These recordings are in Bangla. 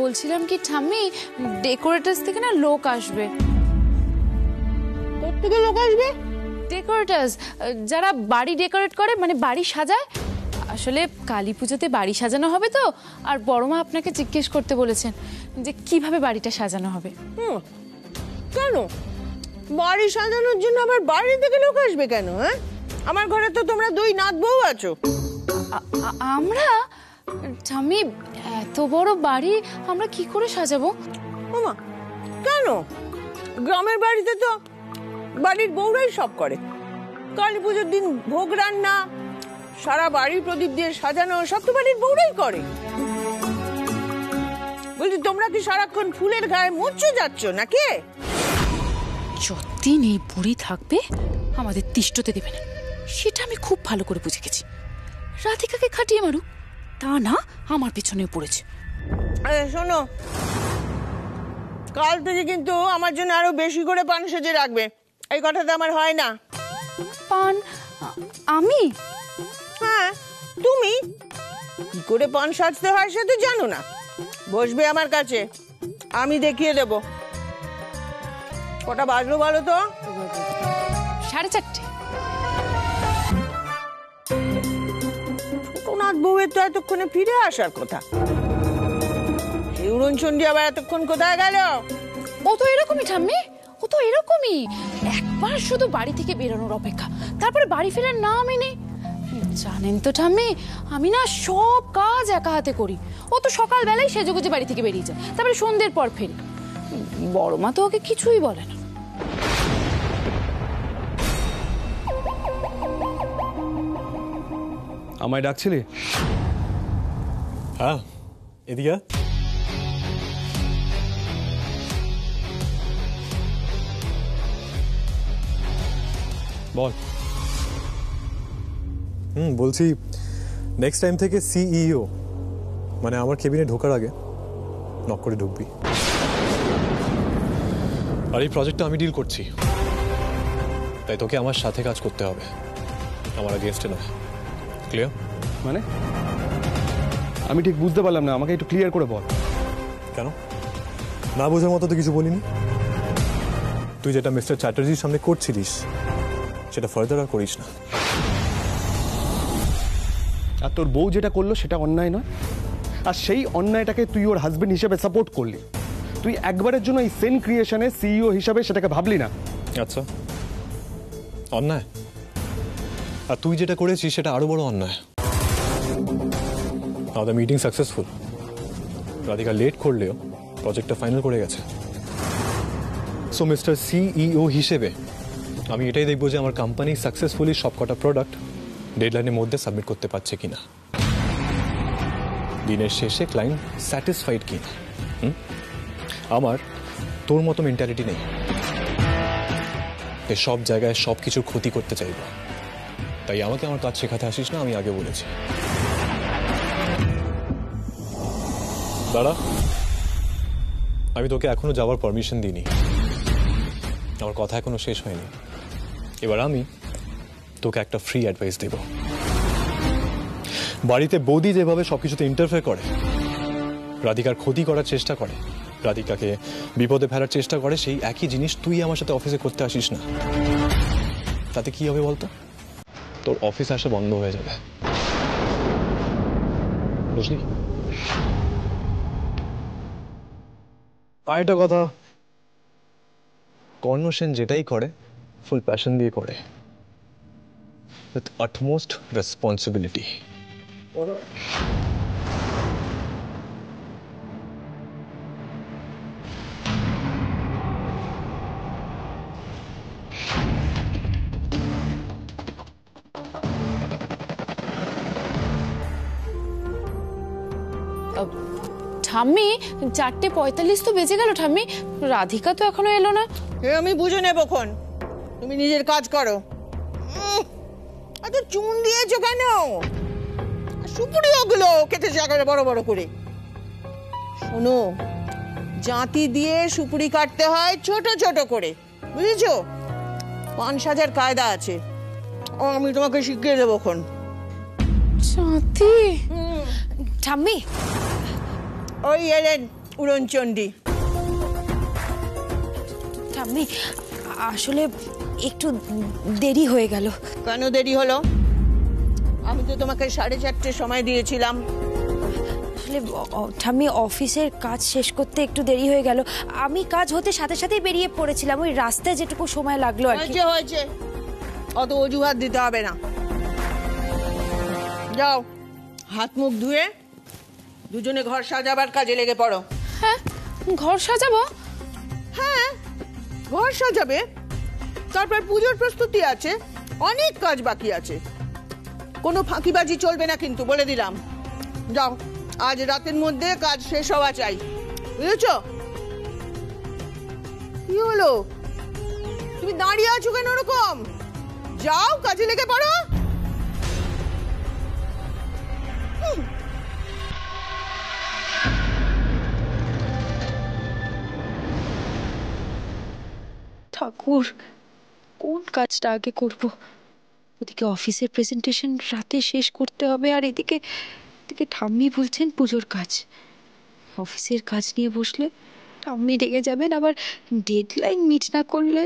বলছিলাম কি ঠাম্মি, ডেকোরেটার্স থেকে না লোক আসবে। কোথা থেকে লোক আসবে? ডেকোরেটার্স, যারা বাড়ি ডেকোরেট করে, মানে বাড়ি সাজায়। আসলে কালী পুজোতে বাড়ি সাজানো হবে তো, আর বড়মা আপনাকে জিজ্ঞেস করতে বলেছেন যে কিভাবে বাড়িটা সাজানো হবে। কেন বাড়ি সাজানোর জন্য আবার বাড়ি থেকে লোক আসবে কেন? হ্যাঁ, আমার ঘরে তো তোমরা দুই নাত বউ আছো। আমরা ঠাম্মি এত বড় বাড়ি আমরা কি করে সাজাবো? ওমা, কেন? গ্রামের বাড়িতে তো বাড়ির বউরাই সব করে। কালী পুজোর দিন ভোগ রান্না, সারা বাড়ি প্রদীপ দিয়ে সাজানো, সব তো বাড়ির বউরাই করে। বলছি, তোমরা কি সারাক্ষণ ফুলের গায়ে মুচ্ছে যাচ্ছ নাকি? যতদিন এই বুড়ি থাকবে আমাদের তিষ্ঠতে দেবে না, সেটা আমি খুব ভালো করে বুঝে গেছি। রাধিকাকে খাটিয়ে মারুক, তা না আমার পেছনে পড়েছে। শোনো, কাল থেকে কিন্তু আমার জন্য আরো বেশি করে পান সেজে রাখবে। এই কথাটা আমার হয় না। পান? আমি? হ্যাঁ, তুমি কি করে পান সাজতে হয় সে তো জানো না। বসবে আমার কাছে, আমি দেখিয়ে দেব। কটা বাজলো বলো তো? 4:30। ছোটনাথ বউয়ের তো এতক্ষণে ফিরে আসার কথা। সেই উড়নচণ্ডী আবার এতক্ষণ কোথায় গেল? ও তো এরকমই ঠাম্মি, ও তো এরকমই। একবার শুধু বাড়ি থেকে বেরোনোর অপেক্ষা, তারপরে বাড়ি ফেরার নামই নেই। জানেন তো ঠাম্মি, আমি না সব কাজ একা হাতে করি। ও তো সকালবেলায় সেজেগুজে বাড়ি থেকে বেরিয়ে যায়, তারপরে সন্ধ্যের পর ফেরি। বড়মা তো ওকে কিছুই বলে না। আমায় ডাকছিলি? হ্যাঁ, এদিকে বল। বলছি, নেক্সট টাইম থেকে সিইও মানে আমার কেবিনে ঢোকার আগে নক করে ঢুকবি। আর এই প্রজেক্টটা আমি ডিল করছি, তাই তোকে আমার সাথে কাজ করতে হবে, আমার এগেইনস্টে নয়। ক্লিয়ার? মানে আমি ঠিক বুঝতে পারলাম না, আমাকে একটু ক্লিয়ার করে বল। কেন? না বোঝার মতো তো কিছু বলিনি। তুই যেটা মিস্টার চ্যাটার্জির সামনে করছিলিস সেটা ফার্দার আর করিস না। আর তোর বউ যেটা করলো সেটা অন্যায় নয়, আর সেই অন্যায়টাকে তুই ওর হাজবেন্ড হিসেবে সাপোর্ট করলি। তুই একবারের জন্য এই সেন ক্রিয়েশনের সিইও হিসাবে সেটাকে ভাবলি না। আচ্ছা, অন্যায়? আর তুই যেটা করেছিস সেটা আরো বড় অন্যায়। আমাদের মিটিং সাকসেসফুল। রাধিকা লেট করলেও প্রজেক্টটা ফাইনাল করে গেছে। সো মিস্টার সিইও হিসেবে আমি এটাই দেখবো যে আমার কোম্পানি সাকসেসফুলি সবকটা প্রোডাক্ট ডেডলাইনের মধ্যে সাবমিট করতে পারছে কিনা, দিনের শেষে ক্লায়েন্ট স্যাটিসফাইড কিনা। আমার তোর মতো মেন্টালিটি নেই, সব জায়গায় সব কিছুর ক্ষতি করতে চাইব। তাই আমাকে আমার কাজ শেখাতে আসিস না, আমি আগে বলেছি। দাঁড়া, আমি তোকে এখনো যাওয়ার পারমিশন দিইনি, আমার কথা এখনো শেষ হয়নি। এবার আমি তোকে একটা ফ্রি অ্যাডভাইস দেব। বাড়িতে বৌদি যেভাবে সবকিছুতে ইন্টারফেয়ার করে, রাধিকার ক্ষতি করার চেষ্টা করে, রাধিকাকে বিপদে ফেলার চেষ্টা করে, সেই একই জিনিস তুই আমার সাথে অফিসে করতে আসিস না। তাতে কি হবে বলতো? তোর অফিস আসা বন্ধ হয়ে যাবে, বুঝলি? আর একটা কথা, কর্ণ সেন যেটাই করে ফুল প্যাশন দিয়ে করে, উইথ আটমোস্ট রেসপন্সিবিলিটি। ঠাম্মি 4:45 তো বেজে গেল ঠাম্মি, রাধিকা তো এখনো এলো না। আমি বুঝে নেবক্ষণ, তুমি নিজের কাজ করো। এত চুন দিয়েছো কেন? সুপুরি ওগুলো কেটেছে একেবারে বড় বড় করে। শোনো, জাঁতি দিয়ে সুপুরি কাটতে হয় ছোট ছোট করে, বুঝেছো? পান সাজার কায়দা আছে, আমি তোমাকে শিখিয়ে দেবক্ষণ। জাঁতি? ঠাম্মি ওই এলেন, উড়নচণ্ডী। ঠাম্মি আসলে একটু দেরি হয়ে গেল। কেন দেরি হলো? আমি তো তোমাকে 4:30 সময় দিয়েছিলাম। আসলে ঠাম্মি অফিসের কাজ শেষ করতে একটু দেরি হয়ে গেল। আমি কাজ হতে সাথে সাথেই বেরিয়ে পড়েছিলাম, ওই রাস্তায় যেটুকু সময় লাগলো আর কি। হয়েছে, অত অজুহাত দিতে হবে না। যাও, হাত মুখ ধুয়ে দুজনে ঘর সাজাবার কাজে লেগে পড়ো। হ্যাঁ, ঘর সাজাবো? হ্যাঁ, ঘর সাজাবে, তারপর পুজোর প্রস্তুতি আছে, অনেক কাজ বাকি আছে। কোনো ফাঁকিবাজি চলবে না কিন্তু, বলে দিলাম। যাও, আজ রাতের মধ্যে কাজ শেষ হওয়া চাই, বুঝেছো? কি হলো, তুমি দাঁড়িয়ে আছো কেন ওরকম? যাও, কাজে লেগে পড়ো। ঠাকুর, কোন কাজটা আগে করব? ওদিকে অফিসের প্রেজেন্টেশন রাতে শেষ করতে হবে, আর এদিকে ঠাম্মি বলছেন পুজোর কাজ। অফিসের কাজ নিয়ে বসলে ঠাম্মি রেগে যাবেন, আবার ডেডলাইন মিট না করলে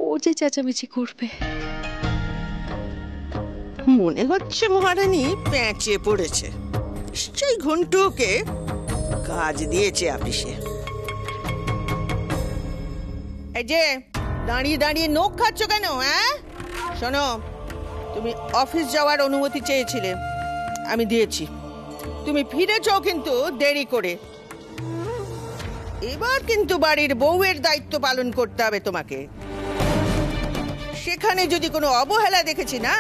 ও যে চেঁচামেচি করবে। মনে হচ্ছে মহারানী প্যাঁচে পড়েছে। নিশ্চয়ই ঘন্টুকে কাজ দিয়েছে অফিসে। এই যে দাঁড়িয়ে দাঁড়িয়ে নখ খাচ্ছ কেন? হ্যাঁ, শোনো, তুমি অফিস যাওয়ার অনুমতি চেয়েছিলে, আমি দিয়েছি। তুমি ফিরেছো কিন্তু দেরি করে। এবার কিন্তু বাড়ির বউয়ের দায়িত্ব পালন করতে হবে তোমাকে। সেখানে যদি কোনো অবহেলা দেখেছি না,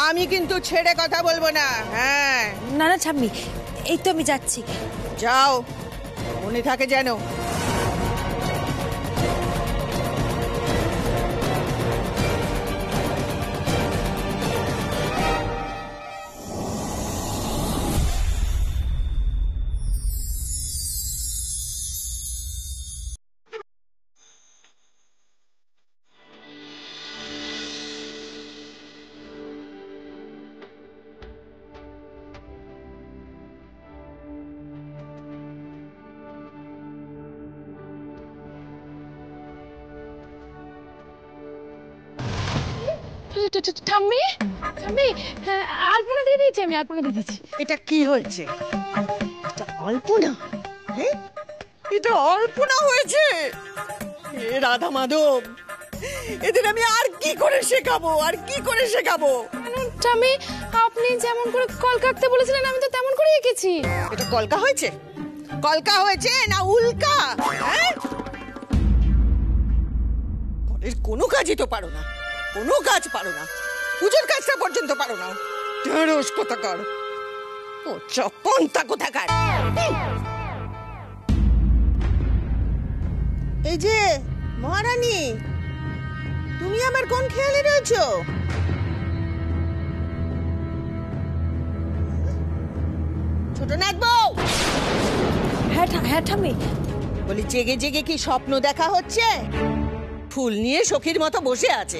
আমি কিন্তু ছেড়ে কথা বলবো না। হ্যাঁ, না না ঠাম্মি, এই তো আমি যাচ্ছি। যাও, মনে থাকে যেন। ঠাম্মি, ঠাম্মি, আলপনা দিয়ে দিয়েছি আমি, আলপনা দিয়ে দিয়েছি। এটা কি হয়েছে? এটা অল্পনা? হ্যাঁ, এটা অল্পনা হয়েছে? এ রাধা মাধব, এদের আমি আর কি করে শেখাবো, আর কি করে শেখাবো? ঠাম্মি, আপনি যেমন করে কল কাটতে বলেছিলেন আমি তো তেমন করে এঁকেছি। এটা কলকা হয়েছে? কলকা হয়েছে না উল্কা? হ্যাঁ, ঘরের কোনো কাজই তো পারো না, কোনো কাজ পারো না, পুজোর কাজটা পর্যন্ত পারো না। ঢেঁড়স কোথাকার, ও চপন্তা কোথাকার। এই যে মহারানী, তুমি আমার কোন খেয়ালে রয়েছো? ছোট নাথ বউ, হ্যাঁ হ্যাঁ ঠাম্মি। বলি জেগে জেগে কি স্বপ্ন দেখা হচ্ছে? ফুল নিয়ে সখীর মতো বসে আছে,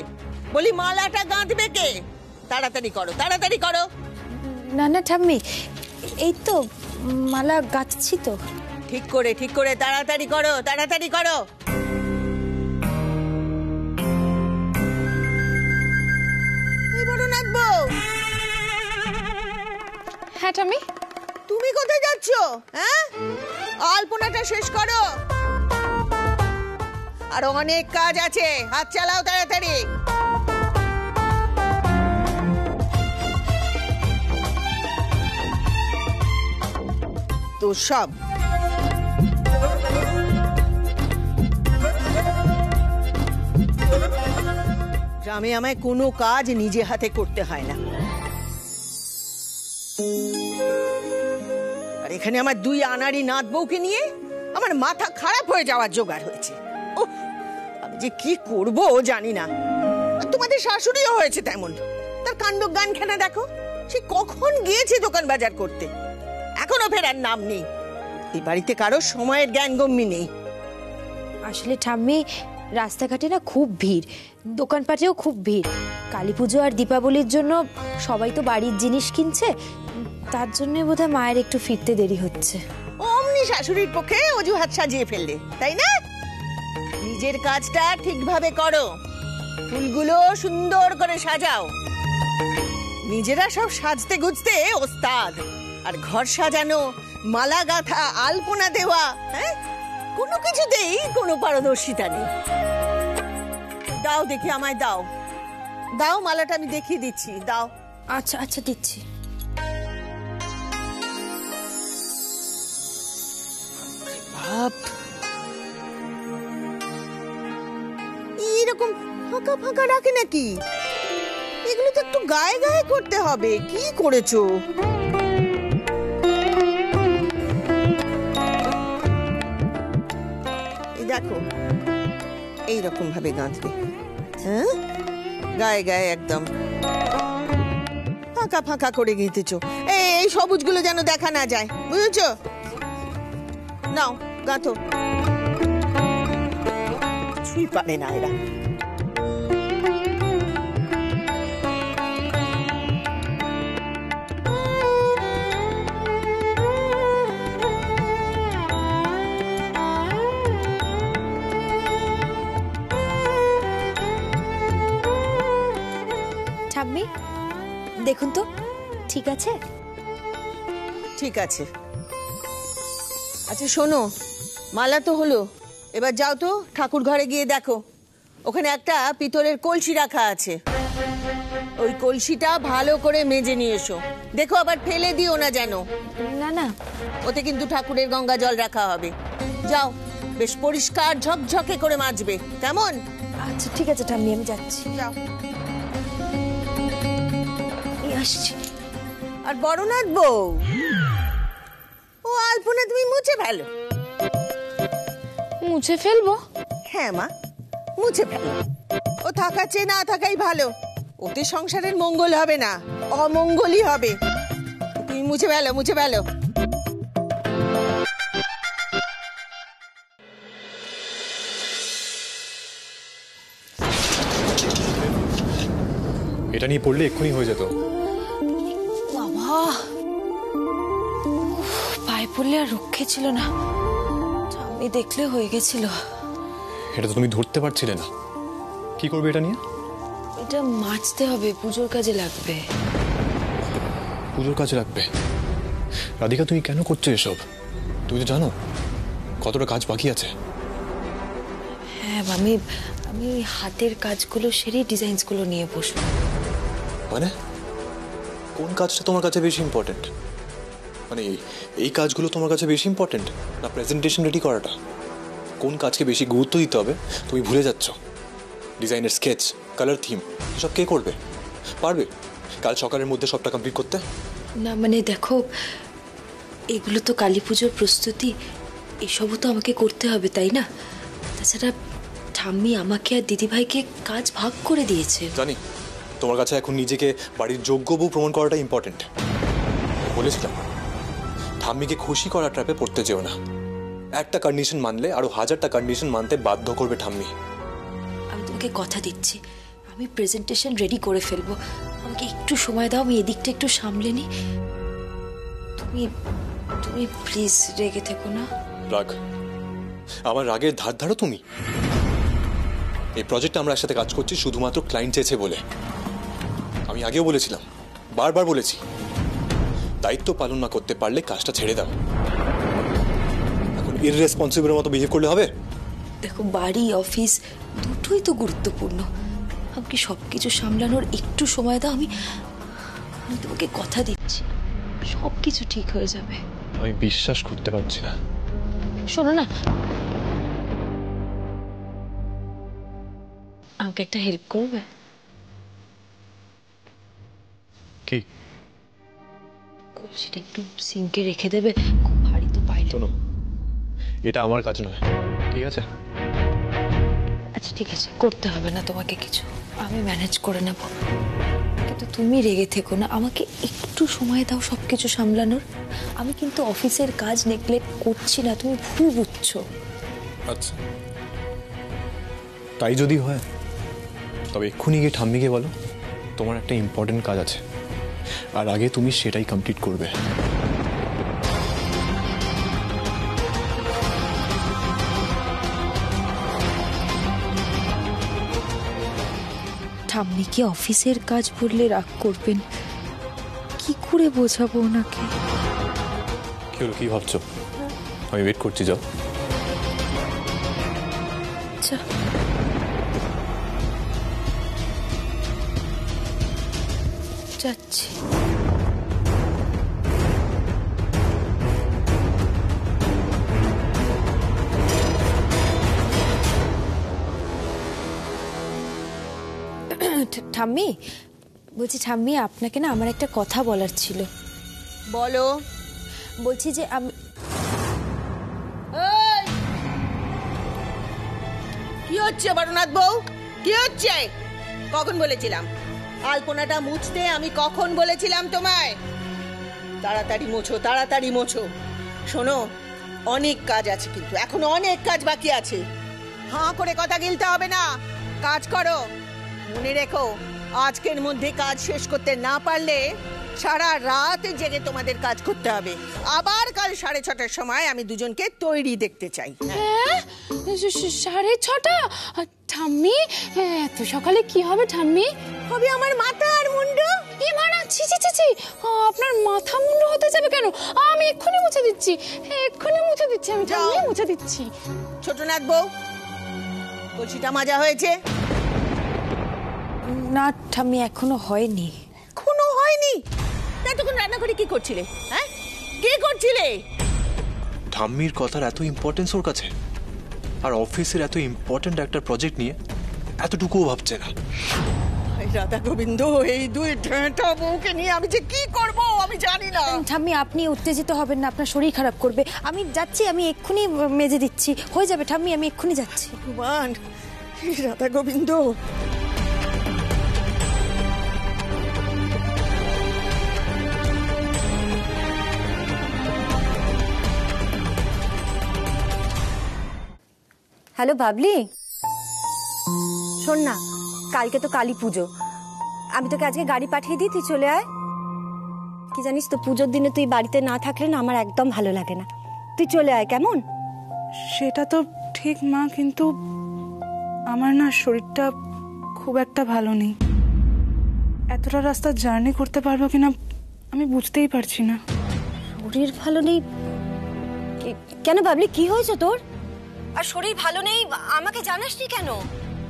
বলি মালাটা গাঁথবে কে? তাড়াতাড়ি করো, তাড়াতাড়ি করো। না না ঠাম্মি, এই তো মালা গাঁথছি তো। ঠিক করে, ঠিক করে, তাড়াতাড়ি করো, তাড়াতাড়ি করো। এই বড় নাথ বউ, হ্যাঁ ঠাম্মি। তুমি কোথায় যাচ্ছ? হ্যাঁ, আলপনাটা শেষ করো, আর অনেক কাজ আছে, হাত চালাও তাড়াতাড়ি। তো সব গ্রামে আমায় কোনো কাজ নিজে হাতে করতে হয় না, আর এখানে আমার দুই আনাড়ি নাত বউকে নিয়ে আমার মাথা খারাপ হয়ে যাওয়ার জোগাড় হয়েছে। ওহ, আমি যে কি করব জানি না। আর তোমাদের শাশুড়িও হয়েছে তেমন, তার কাণ্ড গানখানা দেখো, সে কখন গিয়েছে দোকান বাজার করতে, এখনো ফেরার নাম নেই। এই বাড়িতে কারো সময়ের জ্ঞান গম্যি নেই। আসলে ঠাম্মি, রাস্তাঘাটে না খুব ভিড়, দোকানপাটেও খুব ভিড়। কালী পুজো আর দীপাবলির জন্য সবাই তো বাড়ির জিনিস কিনছে, তার জন্য বোধহয় মায়ের একটু ফিরতে দেরি হচ্ছে। অমনি শাশুড়ির পক্ষে অজুহাত সাজিয়ে ফেললে, তাই না? নিজের কাজটা ঠিকভাবে করো, ফুলগুলো সুন্দর করে সাজাও। নিজেরা সব সাজতে গুজতে ওস্তাদ, আর ঘর সাজানো, মালা গাঁথা, আলপনা দেওয়া, হ্যাঁ, কোনো কিছুতেই কোনো পারদর্শিতা নেই। দাও দেখি, আমায় দাও, দাও মালাটা, আমি দেখিয়ে দিচ্ছি, দাও। আচ্ছা আচ্ছা দিচ্ছি। বাপ, এরকম ফাঁকা ফাঁকা রাখে নাকি? এগুলো তো একটু গায়ে গায়ে করতে হবে। কি করেছো? এই দেখো, এইরকম ভাবে গাঁথবে, হ্যাঁ, গায়ে গায়ে একদম ফাঁকা ফাঁকা করে গেঁথেছো। এই সবুজগুলো যেন দেখা না যায়, বুঝেছো? নাও গাঁথো। কিছুই পারে না এরা। ঠাম্মি দেখুন তো, ঠিক আছে? ঠিক আছে। আচ্ছা শোনো, মালা তো হলো, এবার যাও তো ঠাকুর ঘরে গিয়ে দেখো, ওখানে একটা পিতলের কলসি রাখা আছে। ওই কলসিটা ভালো করে মেজে নিয়ে এসো। দেখো আবার ফেলে দিও না যেন। না না, ওতে কিন্তু ঠাকুরের গঙ্গা জল রাখা হবে। যাও, বেশ পরিষ্কার ঝকঝকে করে মাজবে, কেমন? আচ্ছা ঠিক আছে ঠাম্মি, আমি যাচ্ছি। যাও। এই আসছি। আর বড়নাথ বউ, ও আলপনা তুমি মুছে ফেলো। মুছে ফেলবো? হ্যাঁ মা, মুছে ফেলো। ও থাকার চেয়ে না থাকাই ভালো। ওতে সংসারের মঙ্গল হবে না, অমঙ্গলই হবে। তুমি মুছে ফেলো, মুছে ফেলো। এটা নিয়ে পড়লে এক্ষুনি হয়ে যেত। বাবা, পায়ে পড়লে আর রক্ষে ছিল না, আমি দেখলে হয়ে গেছিল। এটা তো তুমি ধরতে পারছিলে না। কি করবে এটা নিয়ে? এটা মাজতে হবে, পুজোর কাজে লাগবে। পুজোর কাজে লাগবে? রাধিকা তুমি কেন করছো এসব? তুমি তো জানো কতটা কাজ বাকি আছে। হ্যাঁ, আমি ওই হাতের কাজগুলো সেরে ডিজাইনসগুলো নিয়ে বসবো। মানে কোন কাজটা তোমার কাছে বেশি ইম্পর্টেন্ট? মানে এই কাজগুলো তোমার কাছে বেশি ইম্পর্টেন্ট না প্রেজেন্টেশন রেডি করাটা? কোন কাজকে বেশি গুরুত্ব দিতে হবে তুমি ভুলে যাচ্ছ। ডিজাইনের স্কেচ, কালার থিম, এসব কে করবে? পারবে কাল সকালের মধ্যে সবটা কমপ্লিট করতে? না মানে দেখো, এগুলো তো কালী পুজোর প্রস্তুতি, এসবও তো আমাকে করতে হবে, তাই না? তাছাড়া ঠাম্মি আমাকে আর দিদিভাইকে কাজ ভাগ করে দিয়েছে। জানি তোমার কাছে এখন নিজেকে বাড়ির যোগ্য বউ প্রমাণ করাটা ইম্পর্টেন্ট। বলেছিলাম ঠাম্মিকে খুশি করার ট্র্যাপে পড়তে যেও না। একটা কন্ডিশন মানলে আরো 1000টা কন্ডিশন মানতে বাধ্য করবে ঠাম্মি। আমি তোমাকে কথা দিচ্ছি, আমি প্রেজেন্টেশন রেডি করে ফেলবো। আমাকে একটু সময় দাও, আমি এদিকটা একটু সামলে নি। তুমি তুমি প্লিজ রেগে থেকো না। রাগ? আমার রাগের ধার ধারো তুমি? এই প্রজেক্টে আমরা একসাথে কাজ করছি শুধুমাত্র ক্লায়েন্ট চেয়েছে বলে। আমি আগেও বলেছিলাম, বারবার বলেছি, দায়িত্ব পালন না করতে পারলে কাজটা ছেড়ে দাও। এখন ইররেসপন্সিবলের মতো বিহেভ করলে হবে? দেখো, বাড়ি অফিস দুটোই তো গুরুত্বপূর্ণ। আমাকে সবকিছু সামলানোর একটু সময় দাও। আমি তোমাকে কথা দিচ্ছি, সবকিছু ঠিক হয়ে যাবে। আমি বিশ্বাস করতে পারছি না। শোনো না, আমাকে একটা হেল্প করবে? কি? কলসিটা একটু সিঙ্কে রেখে দেবে, খুব ভারী তো পাইলে। শোনো, এটা আমার কাজ নয়, ঠিক আছে? আচ্ছা ঠিক আছে, করতে হবে না তোমাকে কিছু, আমি ম্যানেজ করে নেব। কিন্তু তুমি রেগে থেকো না, আমাকে একটু সময় দাও সবকিছু সামলানোর। আমি কিন্তু অফিসের কাজ নেগলেক্ট করছি না, তুমি ভুল বুঝছো। আচ্ছা, তাই যদি হয় তবে এক্ষুনি গিয়ে ঠাম্মিকে বলো তোমার একটা ইম্পর্টেন্ট কাজ আছে, আর আগে তুমি সেটাই কমপ্লিট করবে। ঠাম্মি কি অফিসের কাজ বললে রাগ করবেন? কি করে বোঝাবো ওনাকে? কি হলো, কি ভাবছো? আমি ওয়েট করছি, যাও। আচ্ছা, যাচ্ছি। ঠাম্মি, বলছি ঠাম্মি, আপনাকে না আমার একটা কথা বলার ছিল। বলো। বলছি যে আমি এই! কি হচ্ছে বড়নাথ বউ? কি হচ্ছে? কখন বলেছিলাম আলপনাটা মুছতে? আমি কখন বলেছিলাম তোমায় তাড়াতাড়ি মোছো, তাড়াতাড়ি মোছো? শোনো, অনেক কাজ আছে, কিন্তু এখনো অনেক কাজ বাকি আছে। হাঁ করে কথা গিলতে হবে না, কাজ করো। মনে রেখো, আজকের মধ্যে কাজ শেষ করতে না পারলে সারা রাত জেগে তোমাদের কাজ করতে হবে। আবার কাল 6:30টার সময় আমি দুজনকে তৈরি দেখতে চাই। হ্যাঁ, 6:30? ঠাম্মি, এত সকালে কি হবে ঠাম্মি? হবে আমার মাথা আর মুন্ডু। এ মানা, ছি ছি ছি ছি, আপনার মাথা মুন্ডু হতে যাবে কেন? আমি এক্ষুনি মুছে দিচ্ছি, এক্ষুনি মুছে দিচ্ছি, আমি ঠাম্মি মুছে দিচ্ছি। ছোটনাথ বউ, কলসিটা মাজা হয়েছে? না ঠাম্মি, এখনো হয়নি। এখনো হয়নি? এতক্ষণ রান্না করে কি করছিলে? হ্যাঁ, কি করছিলে? ঠাম্মির কথার এত ইম্পর্টেন্স ওর কাছে, আর অফিসের এত ইম্পর্টেন্ট একটা প্রজেক্ট নিয়ে এতটুকুও ভাবছে না। রাধা গোবিন্দ, এই দুই ঢেঁটা বউকে নিয়ে আমি যে কি করব আমি জানি না। ঠাম্মি, আপনি উত্তেজিত হবেন না, আপনার শরীর খারাপ করবে। আমি যাচ্ছি, আমি এক্ষুনি মেজে দিচ্ছি, হয়ে যাবে ঠাম্মি, আমি এক্ষুনি যাচ্ছি। ভগবান, রাধা গোবিন্দ। হ্যালো বাবলি, শোন না, কালকে তো কালী পুজো। আমি তোকে আজকে গাড়ি পাঠিয়ে দিই, তুই চলে আয়। কি জানিস তো, পুজোর দিনে তুই বাড়িতে না থাকলে না আমার একদম ভালো লাগে না। তুই চলে আয়, কেমন? সেটা তো ঠিক মা, কিন্তু আমার না শরীরটা খুব একটা ভালো নেই। এতটা রাস্তা জার্নি করতে পারবো কিনা আমি বুঝতেই পারছি না। শরীর ভালো নেই? কেন বাবলি, কি হয়েছে তোর? আর শরীর ভালো নেই আমাকে জানাসনি কেন?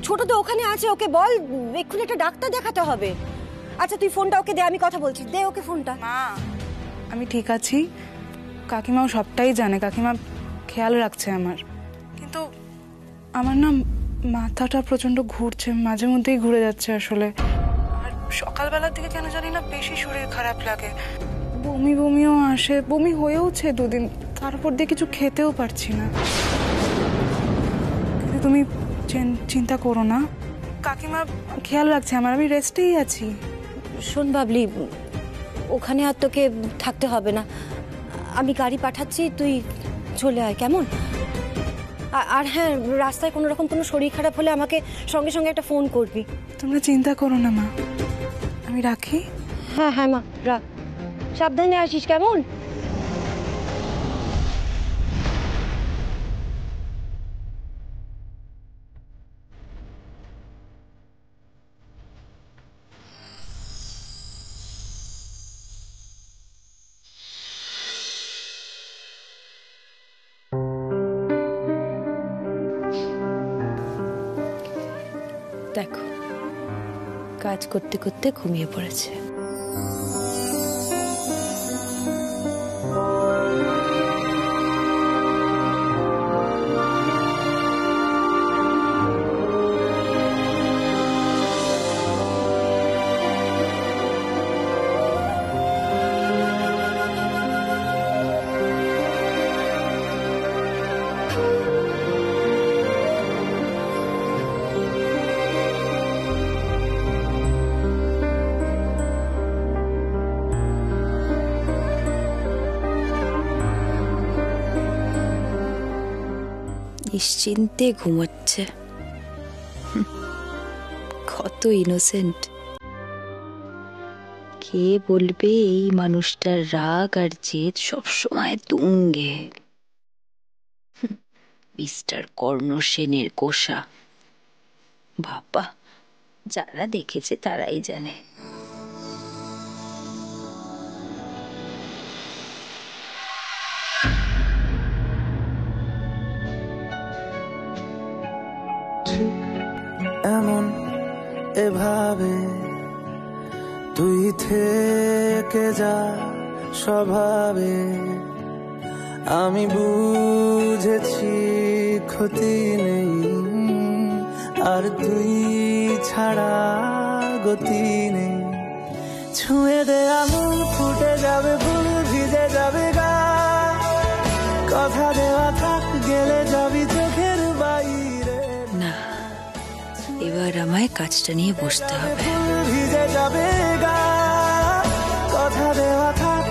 ছোট তো ওখানে আছে, ওকে বল এক্ষুনি একটা ডাক্তার দেখাতে হবে। আচ্ছা তুই ফোনটা ওকে দে, আমি কথা বলছি, দে ওকে ফোনটা। মা, আমি ঠিক আছি, কাকিমাও সবটাই জানে, কাকিমা খেয়াল রাখছে আমার। কিন্তু আমার না মাথাটা প্রচন্ড ঘুরছে, মাঝে মধ্যেই ঘুরে যাচ্ছে আসলে। আর সকালবেলার দিকে কেন জানি না বেশি শরীর খারাপ লাগে, বমি বমিও আসে, বমি হয়েওছে 2 দিন, তার উপর দিয়ে কিছু খেতেও পারছি না। কিন্তু তুমি চিন্তা করো না, কাকিমা খেয়াল রাখছে আমার, আমি রেস্টেই আছি। শোন বাবলি, ওখানে আর তোকে থাকতে হবে না, আমি গাড়ি পাঠাচ্ছি, তুই চলে আয়, কেমন? আর হ্যাঁ, রাস্তায় কোনো রকম কোনো শরীর খারাপ হলে আমাকে সঙ্গে সঙ্গে একটা ফোন করবি। তোমরা চিন্তা করো না মা, আমি রাখি। হ্যাঁ হ্যাঁ মা, রাখ, সাবধানে আসিস, কেমন? দেখো, কাজ করতে করতে ঘুমিয়ে পড়েছে। নিশ্চিন্তে ঘুমাচ্ছে, কত ইনোসেন্ট। কে বলবে এই মানুষটার রাগ আর জেদ সবসময় তুঙ্গে। মিস্টার কর্ণ সেনের কোষা, বাবা যারা দেখেছে তারাই জানে। এমন এভাবে তুই থেকে যা স্বভাবে, আমি বুঝেছি ক্ষতি নেই আর তুই ছাড়া গতি নেই। ছুঁয়ে দে আঙুল ফুটে যাবে ফুল ভিজে যাবে গা, কথা দেওয়া থাক গেলে যাবি চোখের বাইরে। না, এবার আমায় কাজটা নিয়ে বসতে হবে। ফুল ভিজে যাবে গা, কথা দেওয়া থাক